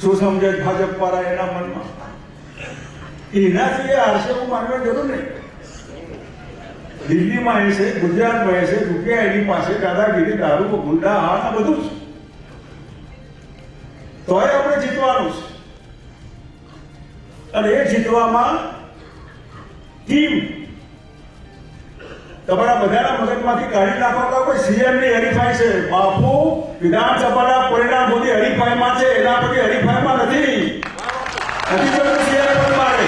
શું સમજે ભાજપ વાળા એના મનમાં? એનાથી એ હારશે એવું માનવાની જરૂર નહીં. દિલ્હીમાં એ છે, ગુજરાતમાં એ છે, રૂપિયા એની પાસે, દાદાગીરી, દારૂ, ગુંડા, હાથ આ બધું છે. તોય આપણે જીતવાનું છે. અને એ જીતવામાં ટીમ તમારા બધાના મગજમાંથી કાઢી નાખો કે કોઈ સીએમ ની હરીફાઈ છે. બાપુ વિધાનસભાના પરિણામ સુધી હરીફાઈમાં છે, એના પછી હરીફાઈમાં નથી. સીએમ પદ માટે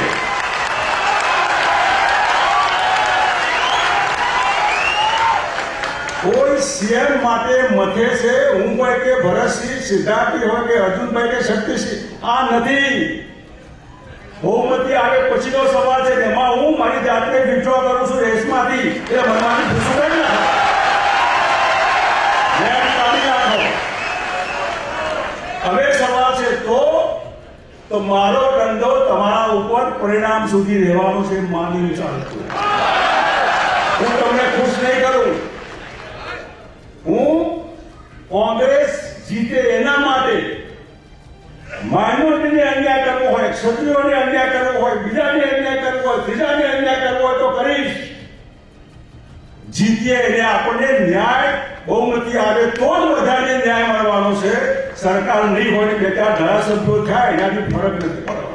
કોઈ સીએમ માટે મથે છે હું કોઈ કે ભરતસિંહ, સિદ્ધાર્થી હોય કે અર્જુનભાઈ કે શક્તિસિંહ, આ નથી. બહુમતી આવે પછીનો સવાલ છે. એમાં હું મારી જાતને વિડ્રો કરું છું રેસમાંથી. એટલે મનવાની પૂછું કઈ ના હવે સવાલ છે તો મારો દંડો તમારા ઉપર પરિણામ સુધી રહેવાનો છે માની ચાલતું. હું તમને ખુશ નહીં કરું. હું કોંગ્રેસ જીતે એના માટે માઇનોરિટીને અન્યાય કરવો હોય, ક્ષત્રિયોને અન્યાય કરવો હોય, બીજાને અન્યાય કરવો હોય, ત્રીજાને અન્યાય કરવો હોય તો કરીશ. જીતીએ એટલે આપણને ન્યાય બહુમતી આવે તો જ વધારે ન્યાય મળવાનો છે. સરકાર નહીં હોય બે ચાર ધારાસભ્યો થાય એનાથી ફરક નથી પડતો.